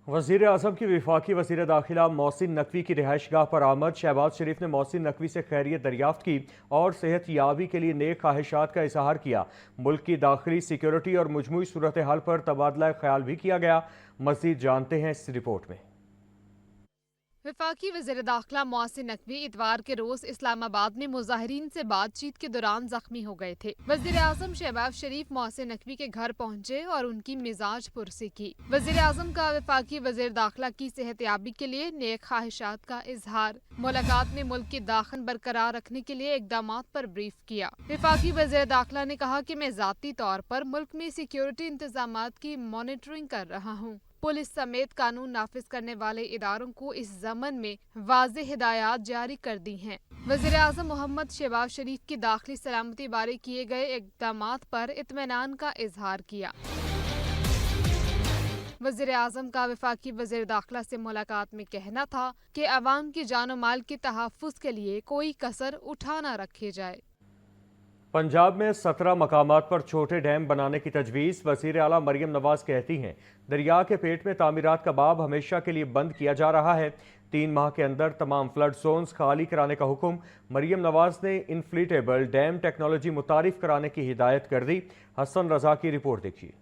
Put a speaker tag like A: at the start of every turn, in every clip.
A: वज़ीर आज़म की वफाकी वज़ीर दाखिला मोहसिन नकवी की रिहाइश गाह पर आमद। शहबाज शरीफ ने मोहसिन नकवी से खैरियत दरियाफ्त की और सेहत याबी के लिए नेक ख्वाहिशात का इजहार किया। मुल्क की दाखिली सिक्योरिटी और मजमूई सूरत हाल पर तबादला ख्याल भी किया गया। मज़ीद जानते हैं इस रिपोर्ट में।
B: वफाकी वज़ीर दाखिला मोहसिन नकवी इतवार के रोज इस्लामाबाद में मुजाहिरीन से बातचीत के दौरान जख्मी हो गए थे। वज़ीर आज़म शहबाज शरीफ मोहसिन नकवी के घर पहुंचे और उनकी मिजाज पुरसी की। वज़ीर आज़म का वफाकी वज़ीर दाखिला की सेहतयाबी के लिए नेक ख्वाहिशात का इजहार। मुलाकात में मुल्क की दाखिल बरकरार रखने के लिए इकदामात पर ब्रीफ किया। वफाकी वज़ीर दाखिला ने कहा कि मैं ज़ाती तौर पर मुल्क में सिक्योरिटी इंतजामात की मॉनिटरिंग कर रहा हूँ। पुलिस समेत कानून नाफिज करने वाले इदारों को इस ज़मन में वाज़ेह हिदायत जारी कर दी हैं। वज़ीर आज़म मोहम्मद शहबाज शरीफ की दाखिली सलामती बारे किए गए इक़दामात पर इत्मीनान का इजहार किया। वज़ीर आज़म का वफाकी वज़ीर दाखिला से मुलाकात में कहना था कि अवाम की जान और माल के तहफ़्फ़ुज़ के लिए कोई कसर उठा न रखी जाए।
A: पंजाब में 17 मकामात पर छोटे डैम बनाने की तजवीज़। वज़ीर आला मरियम नवाज कहती हैं दरिया के पेट में तामीरात का बाब हमेशा के लिए बंद किया जा रहा है। 3 माह के अंदर तमाम फ्लड जोन्स खाली कराने का हुक्म। मरियम नवाज ने इनफ्लेटेबल डैम टेक्नोलॉजी मुतारिफ कराने की हिदायत कर दी। हसन रजा की रिपोर्ट देखिए।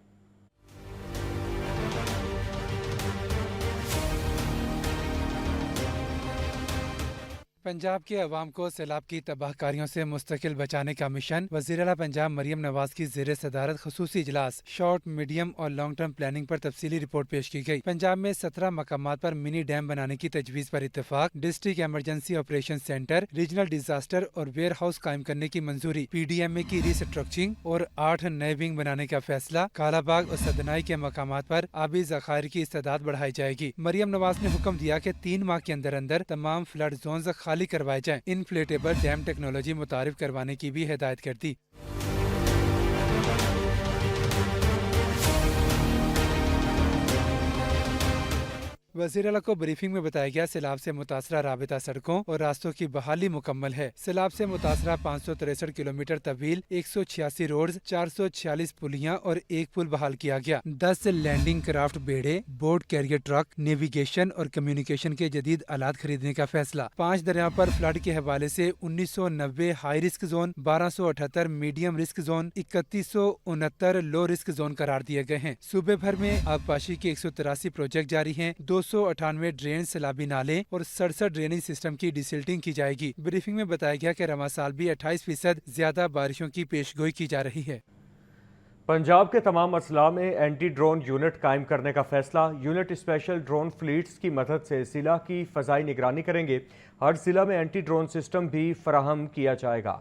C: पंजाब के अवाम को सैलाब की तबाहकारियों से मुस्तकिल बचाने का मिशन। वज़ीर आला पंजाब मरियम नवाज की ज़ेर सदारत खसूसी इजलास शॉर्ट, मीडियम और लॉन्ग टर्म प्लानिंग पर तफसीली रिपोर्ट पेश की गई। पंजाब में 17 मकामात पर मिनी डैम बनाने की तजवीज़ पर इत्तेफाक। District emergency operation centre, regional disaster और वेयर हाउस कायम करने की मंजूरी। PDMA की रिस्ट्रक्चरिंग और 8 नए विंग बनाने का फैसला। कालाबाग और सदनाई के मकामात पर आबी ज़खायर की इस्तेदाद बढ़ाई जाएगी। मरियम नवाज ने हुक्म दिया कि 3 माह के अंदर अंदर तमाम फ्लड जोन खाली करवाए जाएं। इनफ्लेटेबल डैम टेक्नोलॉजी मुतारिफ करवाने की भी हिदायत कर दी। वज़ीर आला को ब्रीफिंग में बताया गया सैलाब से मुतासरा राबिता सड़कों और रास्तों की बहाली मुकम्मल है। सैलाब से मुतासरा 563 किलोमीटर तवील 186 रोड्स, 446 पुलियां और 1 पुल बहाल किया गया। 10 लैंडिंग क्राफ्ट बेड़े, बोट कैरियर ट्रक, नेविगेशन और कम्युनिकेशन के जदीद आलात खरीदने का फैसला। 5 दरियाओं पर फ्लड के हवाले से 1990 high risk zone, 1278 medium risk zone, 3169 low risk zone करार दिए गए हैं। सूबे भर में आबपाशी के 183 प्रोजेक्ट जारी हैं। 298 ड्रेन, सैलाबी नाले और 67 ड्रेनेज सिस्टम की डिसिल्टिंग की जाएगी। ब्रीफिंग में बताया गया कि रवा साल भी 28% ज्यादा बारिशों की पेशगोई की जा रही है।
A: पंजाब के तमाम अजला में एंटी ड्रोन यूनिट कायम करने का फैसला। यूनिट स्पेशल ड्रोन फ्लीट्स की मदद से जिला की फजाई निगरानी करेंगे। हर जिला में एंटी ड्रोन सिस्टम भी फराहम किया जाएगा।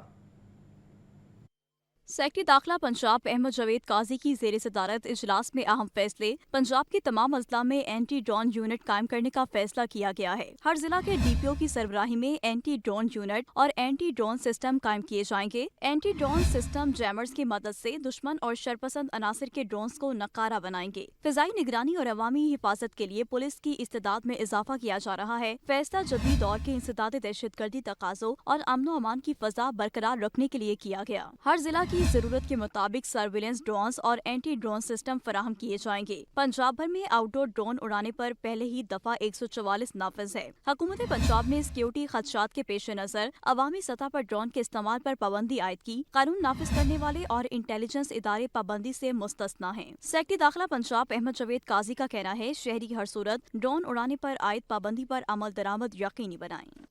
D: सेक्रेटरी दाखिला पंजाब अहमद जावेद काजी की ज़ेर सदारत इजलास में अहम फैसले। पंजाब के तमाम अजला में एंटी ड्रोन यूनिट कायम करने का फैसला किया गया है। हर जिला के DPO की सरबराही में एंटी ड्रोन यूनिट और एंटी ड्रोन सिस्टम कायम किए जाएंगे। एंटी ड्रोन सिस्टम जैमर्स की मदद से दुश्मन और शरपसंद अनासर के ड्रोन्स को नकारा बनाएंगे। फिजाई निगरानी और अवामी हिफाजत के लिए पुलिस की इस्तेदाद में इजाफा किया जा रहा है। फैसला जदीद दौर के इंसदाद दहशतगर्दी तकाज़ों और अमन अमान की फजा बरकरार रखने के लिए किया गया। हर जिला की जरूरत के मुताबिक सर्विलेंस ड्रोन्स और एंटी ड्रोन सिस्टम फराहम किए जाएंगे। पंजाब भर में आउटडोर ड्रोन उड़ाने पर पहले ही दफा 144 नाफिज है। हुकूमत पंजाब ने सिक्योरिटी खदशात के पेश नजर अवामी सतह पर ड्रोन के इस्तेमाल पर पाबंदी आयद की। कानून नाफिज करने वाले और इंटेलिजेंस इदारे पाबंदी से मुस्तस्ना हैं। सेक्रेटरी दाखिला पंजाब अहमद जावेद काजी का कहना है शहरी हर सूरत ड्रोन उड़ाने पर आयद पाबंदी पर अमल दरामद यकीनी बनाएं।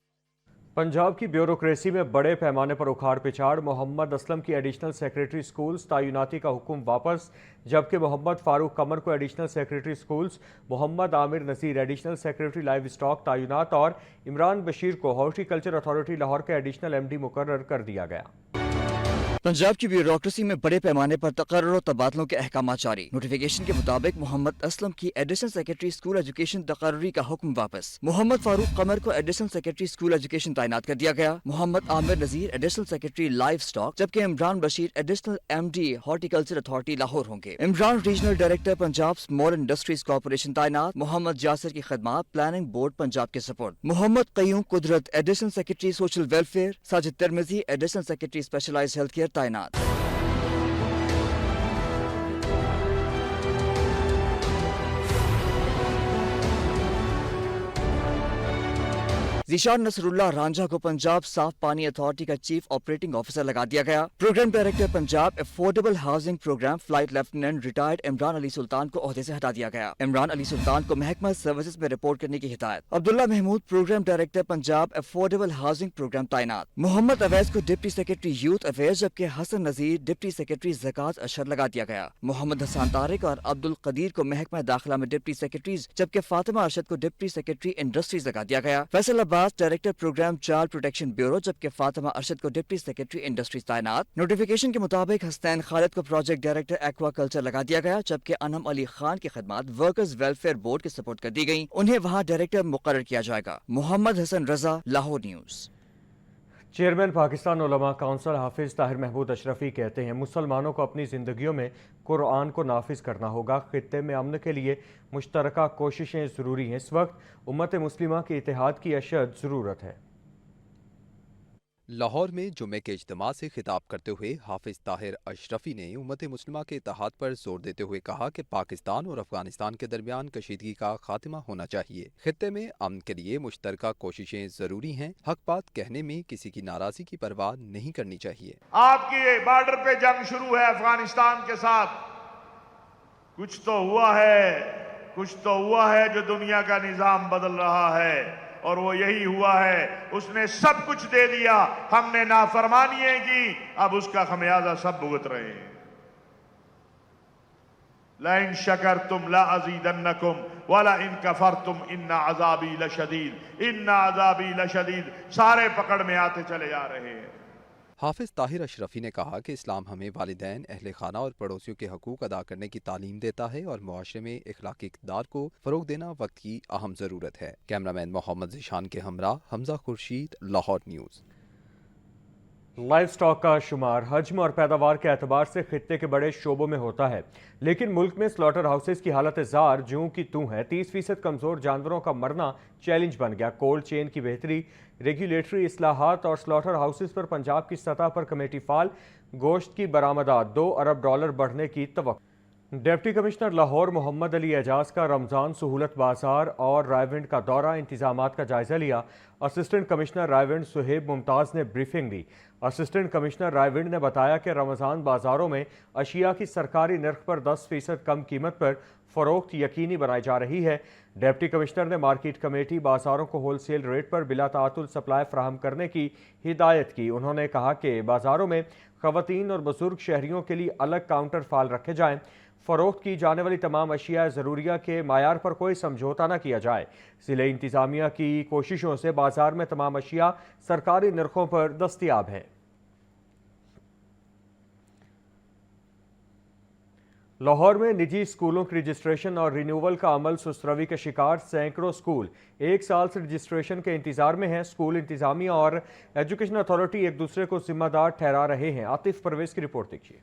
A: पंजाब की ब्यूरोक्रेसी में बड़े पैमाने पर उखाड़ पिछाड़। मोहम्मद असलम की एडिशनल सेक्रेटरी स्कूल्स तैनाती का हुक्म वापस, जबकि मोहम्मद फारूक कमर को additional secretary schools, Mohammad Amir Naseer additional secretary livestock तैनात और इमरान बशीर को हॉर्टिकल्चर अथॉरिटी लाहौर के एडिशनल MD मुकर्रर कर दिया गया।
E: पंजाब की ब्यूरोक्रेसी में बड़े पैमाने पर तकर्रुर और तबादलों के अहकाम जारी। नोटिफिकेशन के मुताबिक मोहम्मद असलम की एडिशनल सेक्रेटरी स्कूल एजुकेशन तकर्रुरी का हुक्म वापस। मोहम्मद फारूक कमर को एडिशनल सेक्रेटरी स्कूल एजुकेशन तैनात कर दिया गया। Mohammad Amir Nazir additional secretary livestock, जबकि Imran Bashir additional MD horticulture authority Lahore होंगे। Imran regional director Punjab small industries corporation तैनात। मोहम्मद जासिर की खदमात प्लानिंग बोर्ड पंजाब के support. Mohammad Qayyum Qudrat additional secretary social welfare. Sajid Tirmizi additional secretary specialised health care तैनात। ज़ीशान नसरुल्लाह रांझा को पंजाब साफ पानी अथॉरिटी का चीफ ऑपरेटिंग ऑफिसर लगा दिया गया। Programme director Punjab affordable housing programme flight lieutenant retired Imran Ali Sultan को ओहदे से हटा दिया गया। इमरान अली सुल्तान को महकमा सर्विसेज में रिपोर्ट करने की हिदायत। Abdullah Mahmood programme director Punjab affordable housing programme तैनात। मोहम्मद अवैस को डिप्टी सेक्रेटरी यूथ अफेयर्स जबकि हसन नजीर डिप्टी सेक्रेटरी ज़कात अशर लगा दिया गया। मोहम्मद हसन तारिक और अब्दुल कदीर को महकमा दाखिला में डिप्टी सेक्रेटरीज जबकि फातिमा अरशद को डिप्टी सेक्रेटरी इंडस्ट्रीज लगा दिया गया। Faisal Abbas director programme child protection bureau जबकि फातिमा अरशद को डिप्टी सेक्रेटरी इंडस्ट्रीज तैनात। नोटिफिकेशन के मुताबिक हसनैन खालिद को प्रोजेक्ट डायरेक्टर एक्वा कल्चर लगा दिया गया जबकि अनम अली खान की खिदमत वर्कर्स वेलफेयर बोर्ड के सपोर्ट कर दी गई। उन्हें वहाँ डायरेक्टर मुकर्रर किया जाएगा। मोहम्मद हसन रजा, लाहौर न्यूज।
A: चेयरमैन पाकिस्तान उलमा काउंसिल हाफिज ताहिर महमूद अशरफी कहते हैं मुसलमानों को अपनी ज़िंदगियों में कुरान को नाफिज करना होगा। खित्ते में अमन के लिए मुश्तरका कोशिशें ज़रूरी हैं। इस वक्त उम्मत मुस्लिमा के इत्तेहाद की अशद ज़रूरत है।
F: लाहौर में जुम्मे के इज्तिमा से खिताब करते हुए हाफिज ताहिर अशरफी ने उम्मत मुस्लिमा के इत्तेहाद पर जोर देते हुए कहा कि पाकिस्तान और अफगानिस्तान के दरमियान कशीदगी का खात्मा होना चाहिए। खित्ते में अमन के लिए मुश्तरका कोशिशें जरूरी हैं। हक बात कहने में किसी की नाराजगी की परवाह नहीं करनी चाहिए।
G: आपकी बॉर्डर पे जंग शुरू है अफगानिस्तान के साथ। कुछ तो हुआ है जो दुनिया का निजाम बदल रहा है और वो यही हुआ है। उसने सब कुछ दे दिया, हमने नाफरमानियां की, अब उसका खमियाजा सब भुगत रहे हैं। ला इन शकरतुम ला अज़ीदन्नकुम वला इन कफरतुम इन्ना अज़ाबी लशदीद सारे पकड़ में आते चले जा रहे हैं।
F: हाफिज ताहिर अशरफी ने कहा कि इस्लाम हमें वालिदैन, अहले खाना और पड़ोसियों के हकूक अदा करने की तालीम देता है और मुआशरे में इखलाकी इक़्तिदार को फ़रोग़ देना वक्त की अहम ज़रूरत है। कैमरामैन मोहम्मद ज़ीशान के हमरा Hamza Khurshid, Lahore news.
A: Live stock का शुमार हजम और पैदावार के एतबार से खित्ते के बड़े शोबों में होता है, लेकिन मुल्क में स्लॉटर हाउसेस की हालत जार जूं की तूं है। 30% कमज़ोर जानवरों का मरना चैलेंज बन गया। कोल्ड चेन की बेहतरी, रेगुलेटरी इस्लाहात और स्लॉटर हाउसेस पर पंजाब की सतह पर कमेटी फाल। गोश्त की बरामदात $2 अरब बढ़ने की तवक्को। डिप्टी कमिश्नर लाहौर मोहम्मद अली एजाज का रमज़ान सहूलत बाजार और रायविंड का दौरा, इंतजामात का जायजा लिया। असिस्टेंट कमिश्नर रायविंड सुहेब मुमताज़ ने ब्रीफिंग दी। असिस्टेंट कमिश्नर रायविंड ने बताया कि रमज़ान बाज़ारों में अशिया की सरकारी नर्ख पर 10% कम कीमत पर फ़रोख्त यकीनी बनाई जा रही है। डिप्टी कमिश्नर ने मार्केट कमेटी बाज़ारों को होलसेल रेट पर बिला तातुल सप्लाई फराहम करने की हिदायत की। उन्होंने कहा कि बाज़ारों में ख़वातीन और बुज़ुर्ग शहरियों के लिए अलग काउंटर फाल रखे जाएँ। फ़रोख्त की जाने वाली तमाम अशिया ज़रूरिया के मायार पर कोई समझौता न किया जाए। ज़िले इंतज़ामिया की कोशिशों से बाज़ार में तमाम अशिया सरकारी नरखों पर दस्तयाब है। लाहौर में निजी स्कूलों की रजिस्ट्रेशन और रिन्यूअल का अमल सुस्तरवी के शिकार। सैकड़ों स्कूल 1 साल से रजिस्ट्रेशन के इंतजार में हैं। स्कूल इंतजामिया और एजुकेशन अथॉरिटी एक दूसरे को जिम्मेदार ठहरा रहे हैं। आतिफ परवेज की रिपोर्ट देखिए।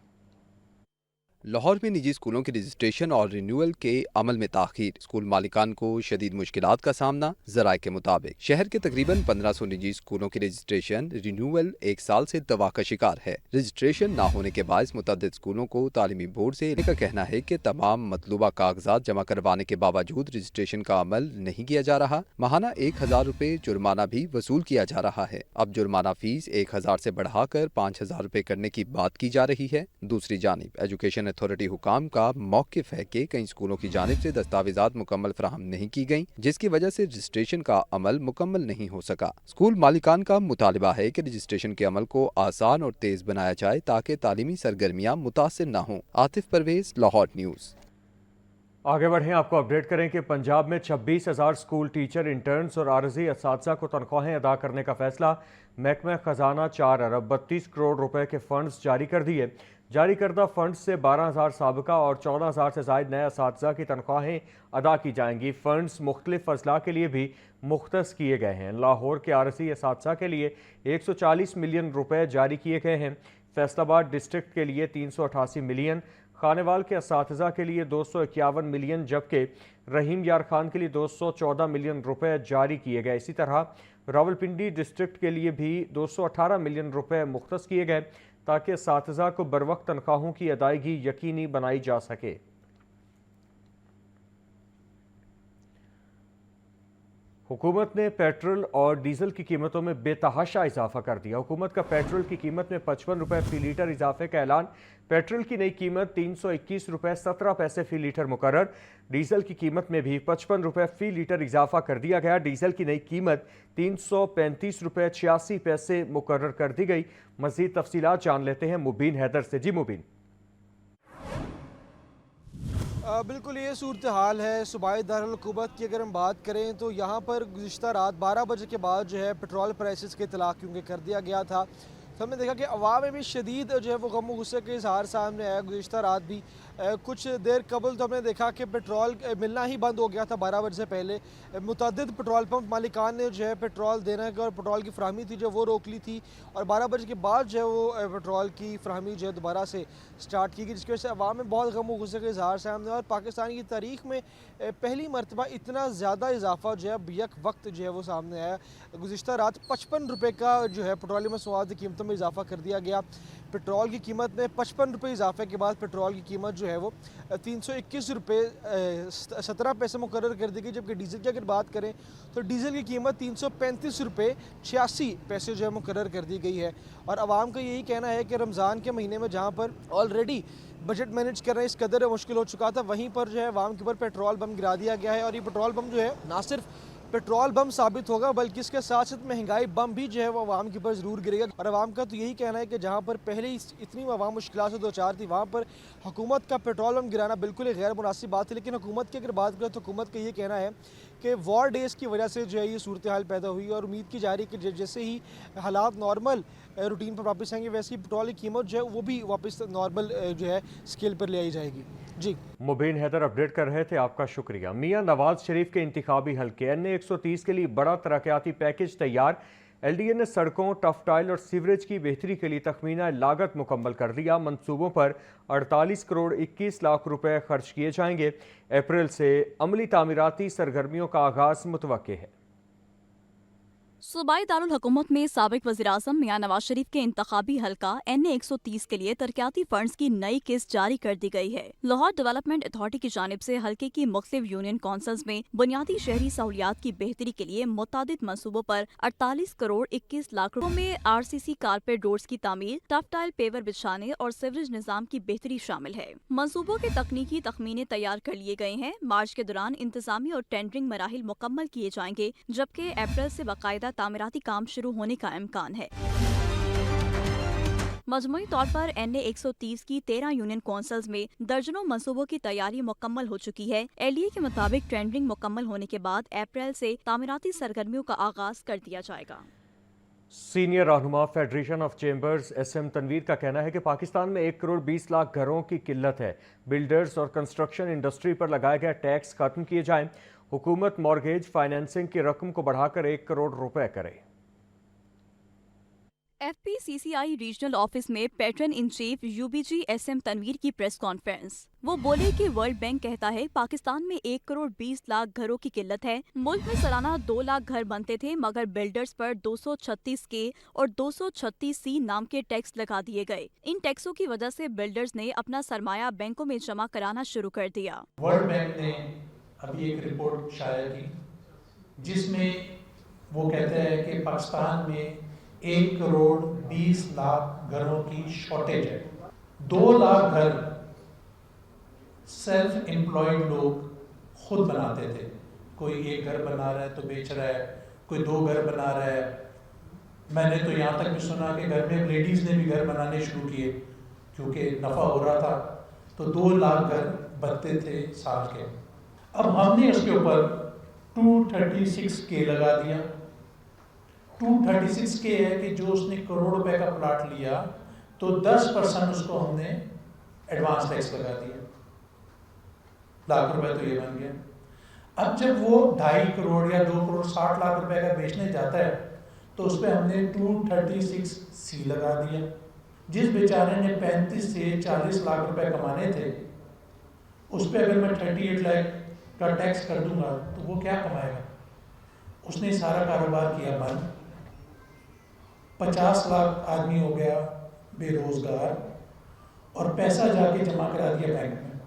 F: लाहौर में निजी स्कूलों के रजिस्ट्रेशन और रिन्यूअल के अमल में ताखीर, स्कूल मालिकान को शदीद मुश्किलात का सामना। ज़राए के मुताबिक शहर के तकरीबन 1500 निजी स्कूलों की रजिस्ट्रेशन रिन्यूअल 1 साल से दवा का शिकार है। रजिस्ट्रेशन न होने के बायस मुतअद्दिद स्कूलों को तालीमी बोर्ड से इनका कहना है कि तमाम मतलूबा कागजात जमा करवाने के बावजूद रजिस्ट्रेशन का अमल नहीं किया जा रहा। माहाना 1000 रुपये जुर्माना भी वसूल किया जा रहा है। अब जुर्माना फीस 1000 से बढ़ाकर 5000 रुपये करने की बात की जा रही है। दूसरी जानिब एजुकेशन अथॉरिटी हुकाम का मौकिफ है कि कई स्कूलों की जानिब से दस्तावेजात मुकम्मल फराहम नहीं की गई, जिसकी वजह से रजिस्ट्रेशन का अमल मुकम्मल नहीं हो सका। स्कूल मालिकान का मुतालिबा है कि रजिस्ट्रेशन के अमल को आसान और तेज बनाया जाए ताकि तालीमी सरगर्मियाँ मुतासिर न हों। आतिफ परवेज, लाहौर न्यूज़।
A: आगे बढ़ें, आपको अपडेट करें कि पंजाब में 26,000 स्कूल टीचर, इंटर्न्स और आरजी असातिज़ा को तनख्वाहें अदा करने का फैसला। महकमा खजाना 4 अरब 32 करोड़ रुपए के फंड्स जारी कर दिए। जारी करदा फंड्स से 12,000 साबिका और 14,000 से ज़ायद नए असातिज़ा की तनख्वाहें अदा की जाएंगी। फंड्स मुख्तलिफ अजला के लिए भी मुख्तस किए गए हैं। लाहौर के आरजी असातिज़ा के लिए 140 मिलियन रुपए जारी किए गए हैं। फैसलाबाद डिस्ट्रिक्ट के लिए 388 मिलियन, खानेवाल के असातिज़ा के लिए 251 मिलियन, जबकि रहीम यार खान के लिए 214 मिलियन रुपए जारी किए गए। इसी तरह रावलपिंडी डिस्ट्रिक्ट के लिए भी 218 मिलियन रुपए मुख्तस किए गए ताकि असातिज़ा को बरवक्त तनख्वाहों की अदायगी यकीनी बनाई जा सके। हुकूमत ने पेट्रोल और डीजल की कीमतों में बेतहाशा इजाफा कर दिया। हुकूमत का पेट्रोल की कीमत में 55 रुपए फी लीटर इजाफे का ऐलान। पेट्रोल की नई कीमत 321 रुपए 17 पैसे फी लीटर मुकर्रर। डीजल की कीमत में भी 55 रुपए फी लीटर इजाफा कर दिया गया। डीजल की नई कीमत 335 रुपए 86 पैसे मुकर्रर कर दी गई। मजीद तफसीलात जान लेते हैं मुबीन हैदर से। जी मुबीन।
H: बिल्कुल ये सूरत हाल है सूबाई दारुल-हुकूमत की। अगर हम बात करें तो यहाँ पर गुज़िश्ता रात 12 बजे के बाद जो है पेट्रोल प्राइसेस के इतलाक़ क्योंकि कर दिया गया था, तो हमने देखा कि अवाम में भी शदीद जो है वो गम गुस्से के इज़हार सामने आया। गुज़िश्ता रात भी कुछ देर कबल तो हमने देखा कि पेट्रोल मिलना ही बंद हो गया था 12 बजे से पहले। मुतअद्दिद पेट्रोल पंप मालिकान ने जो है पेट्रोल देना और पेट्रोल की फ़राहमी थी जो वो रोक ली थी, और 12 बजे के बाद जो है वो पेट्रोल की फ़राहमी जो है दोबारा से स्टार्ट की गई, जिसकी वजह से अवाम में बहुत गम गुस्से के इज़हार सामने। और पाकिस्तान की तारीख़ में पहली मरतबा इतना ज़्यादा इजाफा जो है यक वक्त जो है वो सामने आया। गुज़िश्ता रात 55 रुपये का जो है पेट्रोलियम मसनूआत की कीमतों में इजाफा कर दिया गया। पेट्रोल की कीमत में 55 रुपये इजाफे के बाद पेट्रोल की कीमत जो है वो 321 रुपये 17 पैसे मुकर्रर कर दी गई। जबकि डीज़ल की अगर बात करें तो डीज़ल की कीमत 335 रुपये 86 पैसे जो है मुकर्रर कर दी गई है। और आवाम का यही कहना है कि रमज़ान के महीने में जहाँ पर ऑलरेडी बजट मैनेज करना इस कदर मुश्किल हो चुका था, वहीं पर जो है आवाम के ऊपर पेट्रोल बम गिरा दिया गया है। और ये पेट्रोल बम जो है ना सिर्फ पेट्रोल बम साबित होगा बल्कि इसके साथ साथ महंगाई बम भी जो है वो आवाम के ऊपर ज़रूर गिरेगा। और आवाम का तो यही कहना है कि जहाँ पर पहले ही इतनी आवाम मुश्किल से दो चार थी, वहाँ पर हुकूमत का पेट्रोल बम गिराना बिल्कुल ही गैर मुनासिब बात है। लेकिन हुकूमत की अगर बात करें तो हुकूमत का ये कहना है कि वॉर डेज़ की वजह से जो है ये सूरत हाल पैदा हुई, और उम्मीद की जा रही है कि जैसे ही हालात नॉर्मल रूटीन पर वापस आएंगे वैसे ही पेट्रोल की कीमत जो है वो भी वापस नॉर्मल जो है स्केल पर ले आई जाएगी। जी
A: मुबीन हैदर अपडेट कर रहे थे, आपका शुक्रिया। मियां नवाज शरीफ के इंतखाबी हल्के NA 130 के लिए बड़ा तरक्याती पैकेज तैयार। LDA ने सड़कों, टफ टाइल और सीवरेज की बेहतरी के लिए तखमीना लागत मुकम्मल कर दिया। मंसूबों पर 48 करोड़ 21 लाख रुपए खर्च किए जाएंगे। अप्रैल से अमली तामीराती सरगर्मियों का आगाज मुतवक्के है।
D: सूबाई दारुल हुकूमत में साबिक वज़ीर-ए-आज़म मियां नवाज शरीफ के इंतखाबी हल्का NA 130 के लिए तरक्याती फंड्स की नई किस्त जारी कर दी गई है। लाहौर डेवलपमेंट अथॉरिटी की जानिब से हल्के की मुख्तलिफ यूनियन काउंसिल्स में बुनियादी शहरी सहूलियात की बेहतरी के लिए मुतादिद मंसूबों पर 48 करोड़ 21 लाख रुपए में RCC कारपेट रोड्स की तामीर, टफ टाइल पेवर बिछाने और सीवरेज निज़ाम की बेहतरी शामिल है। मंसूबों के तकनीकी तखमीने तैयार कर लिए गए हैं। मार्च के दौरान इंतजामी और टेंडरिंग मराहिल मुकम्मल किए जाएंगे, जबकि अप्रैल से बाकायदा तामीराती काम शुरू होने का इम्कान है। मजमूई तौर पर NA 130 की 13 यूनियन काउंसिल्स में दर्जनों मंसूबों की तैयारी मुकम्मल हो चुकी है। LDA के मुताबिक टेंडरिंग मुकम्मल होने के बाद अप्रैल से तामीराती सरगर्मियों का आगाज कर दिया जाएगा।
A: सीनियर रहनुमा federation of chambers SM Tanveer का कहना है कि पाकिस्तान में 1 करोड़ 20 लाख घरों की किल्लत है। बिल्डर्स और कंस्ट्रक्शन इंडस्ट्री पर लगाए गए टैक्स खत्म किए जाएं। हुकूमत मॉर्गेज फाइनेंसिंग की रकम को बढ़ाकर 1 करोड़ रुपए करे।
D: FPCCI रीजनल ऑफिस में patron in chief UBG SM Tanveer की प्रेस कॉन्फ्रेंस। वो बोले कि वर्ल्ड बैंक कहता है पाकिस्तान में 1 करोड़ 20 लाख घरों की किल्लत है। मुल्क में सालाना 2 लाख घर बनते थे, मगर बिल्डर्स पर 236K और 236C नाम के टैक्स लगा दिए गए। इन टैक्सों की वजह से बिल्डर्स ने अपना सरमाया बैंकों में जमा कराना शुरू कर दिया।
I: वर्ल्ड बैंक ने अभी एक रिपोर्ट शाया की जिसमें वो कहते हैं कि पाकिस्तान में 1 करोड़ 20 लाख घरों की शॉर्टेज है। 2 लाख घर सेल्फ एम्प्लॉयड लोग खुद बनाते थे। कोई एक घर बना रहा है तो बेच रहा है, कोई 2 घर बना रहा है। मैंने तो यहाँ तक भी सुना कि घर में लेडीज़ ने भी घर बनाने शुरू किए क्योंकि नफ़ा हो रहा था। तो 2 लाख घर बनते थे साल के। अब हमने उसके ऊपर 236K लगा दिया। 236K है कि जो उसने करोड़ रुपए का प्लाट लिया तो 10% उसको हमने एडवांस टैक्स लगा दिया। लाख रुपए तो ये बन गया। अब जब वो 2.5 करोड़ या 2 करोड़ 60 लाख रुपए का बेचने जाता है तो उस पर हमने 236C लगा दिया। जिस बेचारे ने 35 से 40 लाख रुपए कमाने थे उस पर अगर मैं 38 लाख का टैक्स कर दूंगा तो वो क्या कमाएगा? उसने सारा कारोबार किया बंद। 50 लाख आदमी हो गया बेरोजगार और पैसा जाके जमा करा दिया बैंक में।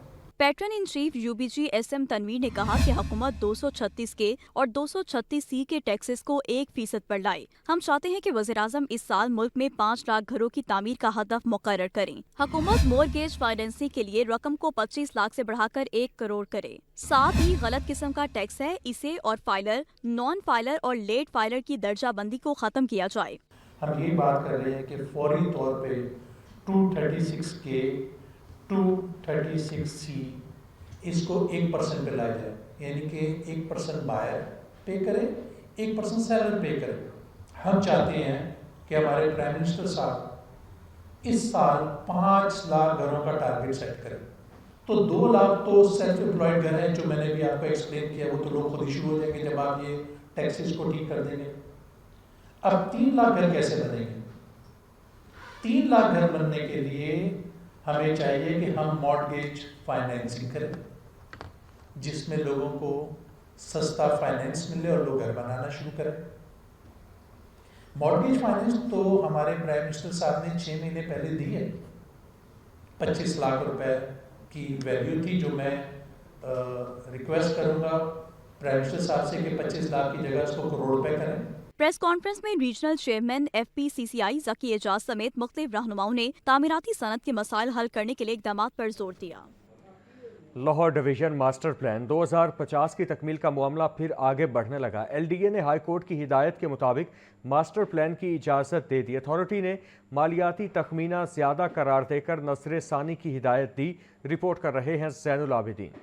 D: Patron in chief UBG SM Tanveer ने कहा कि हुकूमत 236 के और 236C के टैक्सेस को 1% पर लाए। हम चाहते हैं कि वज़ीर-ए-आज़म इस साल मुल्क में 5 लाख घरों की तामीर का हदफ मुकर्रर करें। हुकूमत मोरगेज फाइनेंसिंग के लिए रकम को 25 लाख से बढ़ाकर 1 करोड़ करे। साथ ही गलत किस्म का टैक्स है, इसे और फाइलर, नॉन फाइलर और लेट फाइलर की दर्जा बंदी को खत्म किया जाए।
I: हम ये बात कर रहे हैं कि फौरी तौर पे 236 के 236C इसको 1% पे लाया जाए, यानी कि 1% बायर पे करे, 1% सेलर पे करे। हम चाहते हैं कि हमारे प्राइम मिनिस्टर साहब इस साल 5 लाख घरों का टारगेट सेट करें। तो 2 लाख तो सेल्फ एम्प्लॉयड घर हैं, जो मैंने भी आपको एक्सप्लेन किया, वो तो लोग खुद ही शुरू हो जाएंगे जब आप ये टैक्सेस को ठीक कर देंगे। अब 3 लाख घर कैसे बनेंगे? 3 लाख घर बनने के लिए हमें चाहिए कि हम मॉर्गेज फाइनेंसिंग करें, जिसमें लोगों को सस्ता फाइनेंस मिले और लोग घर बनाना शुरू करें। मॉर्गेज फाइनेंस तो हमारे प्राइम मिनिस्टर साहब ने 6 महीने पहले दी है। 25 लाख रुपए की वैल्यू थी, जो मैं रिक्वेस्ट करूंगा प्राइम मिनिस्टर साहब से कि 25 लाख की जगह उसको करोड़ रुपए करें।
D: प्रेस कॉन्फ्रेंस में regional chairman FPCCI Zaki Ejaz समेत मुख्तलिफ रहनुमाओं ने तामीराती सनत के मसाइल हल करने के लिए इक़दामात पर जोर दिया।
A: लाहौर डिवीजन मास्टर प्लान 2050 की तकमील का मामला फिर आगे बढ़ने लगा। LDA ने हाई कोर्ट की हिदायत के मुताबिक मास्टर प्लान की इजाज़त दे दी। अथॉरिटी ने मालियाती तखमीना ज़्यादा करार देकर नसर सानी की हिदायत दी। रिपोर्ट कर रहे हैं ज़ैनुल आबिदीन।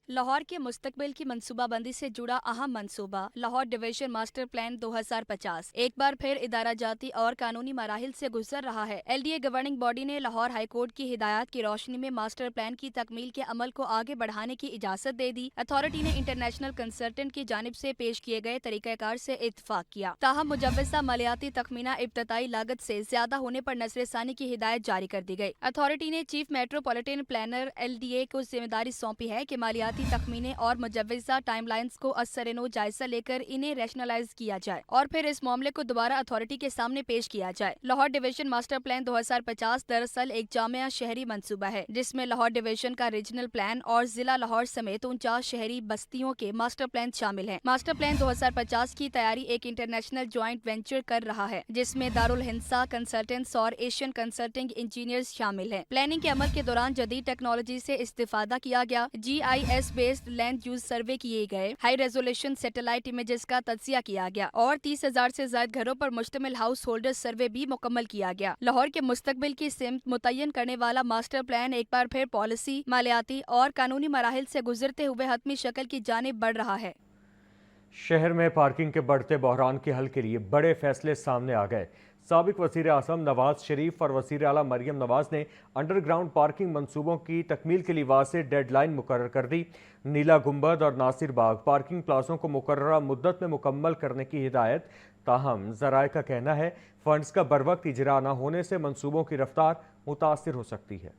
J: लाहौर के मुस्तकबिल की मनसूबाबंदी से जुड़ा अहम मनसूबा लाहौर डिवीजन मास्टर प्लान 2050 एक बार फिर इदारा जाती और कानूनी मराहिल से गुजर रहा है। LDA गवर्निंग बॉडी ने लाहौर हाई कोर्ट की हिदायत की रोशनी में मास्टर प्लान की तकमील के अमल को आगे बढ़ाने की इजाजत दे दी। अथॉरिटी ने इंटरनेशनल कंसल्टेंट की जानिब से पेश किए गए तरीक़ाकार से इत्तफाक किया। ताहम मुजव्वज़ा मालियाती तखमीना इब्तदाई लागत से ज्यादा होने पर नजरसानी की हिदायत जारी कर दी गई। अथॉरिटी ने चीफ मेट्रोपॉलिटन प्लानर LDA को जिम्मेदारी सौंपी है कि मालियाती तखमीने और मुजव्वज़ा टाइमलाइंस को असर-ए-नो जायजा लेकर इन्हें रैशनलाइज किया जाए और फिर इस मामले को दोबारा अथॉरिटी के सामने पेश किया जाए। लाहौर डिवीजन मास्टर प्लान 2050 दरअसल एक जामिया शहरी मंसूबा है, जिसमें लाहौर डिवीजन का रीजनल प्लान और जिला लाहौर समेत 49 शहरी बस्तियों के मास्टर प्लान शामिल हैं। मास्टर प्लान 2050 की तैयारी एक इंटरनेशनल ज्वाइंट वेंचर कर रहा है, जिसमें दारुल हिंसा कंसल्टेंट्स और एशियन कंसल्टिंग इंजीनियर्स शामिल हैं। प्लानिंग के अमल के दौरान जदीद टेक्नोलॉजी से इस्तेफादा किया गया, GIS बेस्ड लैंड यूज सर्वे किए गए, हाई रेजोल्यूशन सैटेलाइट इमेजेस का तज्जिया किया गया और 30,000 से ज्यादा घरों पर मुश्तमिल हाउस होल्डर सर्वे भी मुकम्मल किया गया। लाहौर के मुस्तकबिल की सिमत मुतय्यन करने वाला मास्टर प्लान एक बार फिर पॉलिसी, मालियाती और कानूनी मराहिल से गुजरते हुए हतमी शक्ल की जानिब बढ़ रहा है।
A: शहर में पार्किंग के बढ़ते बहरान के हल के लिए बड़े फैसले सामने आ गए। साबिक वज़ीर आज़म नवाज शरीफ और वज़ीर आला मरियम नवाज ने अंडरग्राउंड पार्किंग मंसूबों की तकमील के लिए वाज़ेह डेडलाइन मुकर्रर कर दी। नीला गुंबद और नासिर बाग पार्किंग प्लाजों को मुकर्ररा मुद्दत में मुकम्मल करने की हिदायत। ताहम ज़राए का कहना है फंड्स का बरवक्त इजरा न होने से मंसूबों की रफ्तार मुतासिर हो सकती है।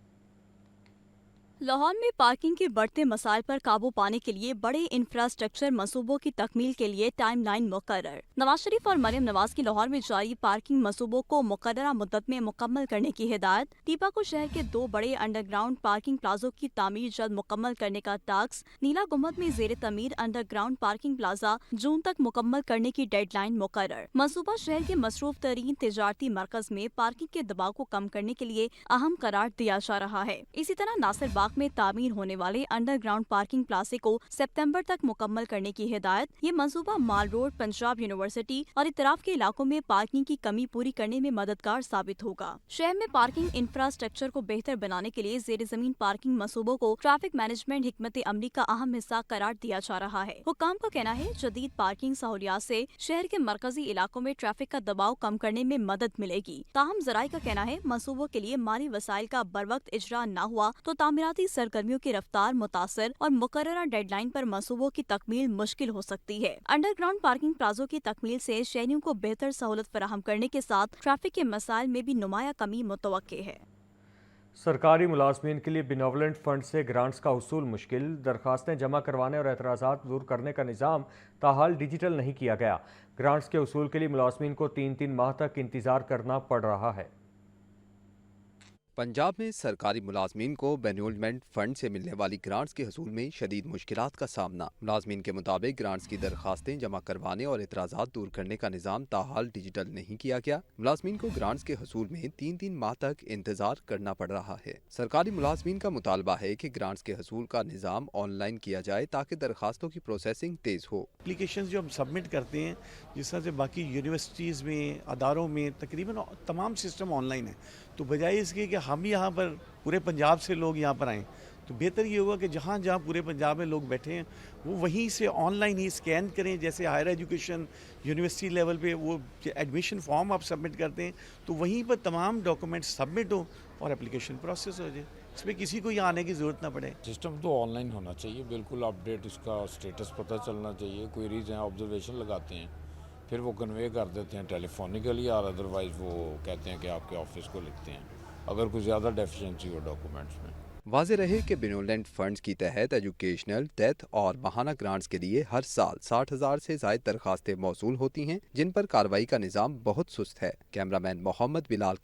D: लाहौर में पार्किंग के बढ़ते मसाइल पर काबू पाने के लिए बड़े इंफ्रास्ट्रक्चर मंसूबों की तकमील के लिए टाइमलाइन मुकर्रर। नवाज शरीफ और मरियम नवाज की लाहौर में जारी पार्किंग मंसूबों को मुकर्ररा मुद्दत में मुकम्मल करने की हिदायत। टीपा को शहर के 2 बड़े अंडरग्राउंड पार्किंग प्लाजों की तामीर जल्द मुकम्मल करने का टास्क। नीला गुंबद में जेर तमीर अंडरग्राउंड पार्किंग प्लाजा जून तक मुकम्मल करने की डेडलाइन मुकर्रर। मंसूबा शहर के मसरूफ तरीन तिजारती मरकज में पार्किंग के दबाव को कम करने के लिए अहम करार दिया जा रहा है। इसी तरह नासिर बाग में तामीर होने वाले अंडरग्राउंड पार्किंग प्लाजे को सितंबर तक मुकम्मल करने की हिदायत। ये मंसूबा माल रोड, पंजाब यूनिवर्सिटी और इतराफ के इलाकों में पार्किंग की कमी पूरी करने में मददगार साबित होगा। शहर में पार्किंग इंफ्रास्ट्रक्चर को बेहतर बनाने के लिए जेर जमीन पार्किंग मंसूबों को ट्रैफिक मैनेजमेंट हिकमत अमली का अहम हिस्सा करार दिया जा रहा है। हुक्काम का कहना है जदीद पार्किंग सहूलियात से शहर के मरकजी इलाकों में ट्रैफिक का दबाव कम करने में मदद मिलेगी। ताहम ज़राए का कहना है मंसूबों के लिए माली वसाइल का बरवक्त इजरा न हुआ तो तामीराती सरगर्मियों की रफ्तार मुतासर और मुकर्ररा डेडलाइन पर मंसूबों की तकमील मुश्किल हो सकती है। अंडरग्राउंड पार्किंग प्लाजों की तकमील से शहरियों को बेहतर सहूलत फराहम करने के साथ ट्रैफिक के मसाइल में भी नुमाया कमी मुतवक्के है।
A: सरकारी मुलाजमीन के लिए बिनोवलेंट फंड से ग्रांट्स का उसूल मुश्किल। दरखास्तें जमा करवाने और एतराज़ात दूर करने का निज़ाम ताहाल डिजिटल नहीं किया गया। ग्रांट्स के उसूल के लिए मुलाजमीन को 3-3 माह तक इंतजार करना पड़ रहा है।
F: पंजाब में सरकारी मुलाजमीन को बेनिवोलमेंट फंड से मिलने वाली ग्रांट्स के हसूल में शदीद मुश्किलात का सामना। मुलाजमीन के मुताबिक ग्रांट्स की दरखास्तें जमा करवाने और एतराज़ात दूर करने का निज़ाम ताहाल डिजिटल नहीं किया गया। मुलाजमीन को ग्रांट्स के हसूल में 3-3 माह तक इंतजार करना पड़ रहा है। सरकारी मुलाजमीन का मुतालबा है कि ग्रांट्स के हसूल का निज़ाम ऑनलाइन किया जाए ताकि दरखास्तों की प्रोसेसिंग तेज़ हो।
K: एप्लीकेशन जो हम सबमिट करते हैं, जिस तरह से बाकी यूनिवर्सिटीज़ में, अदारों में तकरीबन तमाम सिस्टम ऑनलाइन है, तो बजाय इसके कि हम यहाँ पर पूरे पंजाब से लोग यहाँ पर आएँ, तो बेहतर ये होगा कि जहाँ जहाँ पूरे पंजाब में लोग बैठे हैं वो वहीं से ऑनलाइन ही स्कैन करें। जैसे हायर एजुकेशन यूनिवर्सिटी लेवल पे वो एडमिशन फॉर्म आप सबमिट करते हैं तो वहीं पर तमाम डॉक्यूमेंट्स सबमिट हो और एप्लीकेशन प्रोसेस हो जाए, इसमें किसी को यहाँ आने की ज़रूरत ना पड़े।
L: सिस्टम तो ऑनलाइन होना चाहिए, बिल्कुल अपडेट उसका स्टेटस पता चलना चाहिए। क्वेरीज हैं, ऑब्जर्वेशन लगाते हैं, फिर वो कन्वे कर देते हैं टेलीफोनिकली, और अदरवाइज़ वो कहते हैं कि आपके ऑफिस को लिखते हैं अगर कुछ ज़्यादा डेफिशिएंसी हो डॉक्यूमेंट्स में।
F: वाज़ेह रहे कि बेनिवोलेंट फंड्स की तहत एजुकेशनल, डेथ और माहाना ग्रांट्स के लिए हर साल 60,000 से ज़ायद दरखास्तें मौसूल होती हैं, जिन पर कार्रवाई का निज़ाम बहुत सुस्त है। कैमरामैन मोहम्मद बिलाल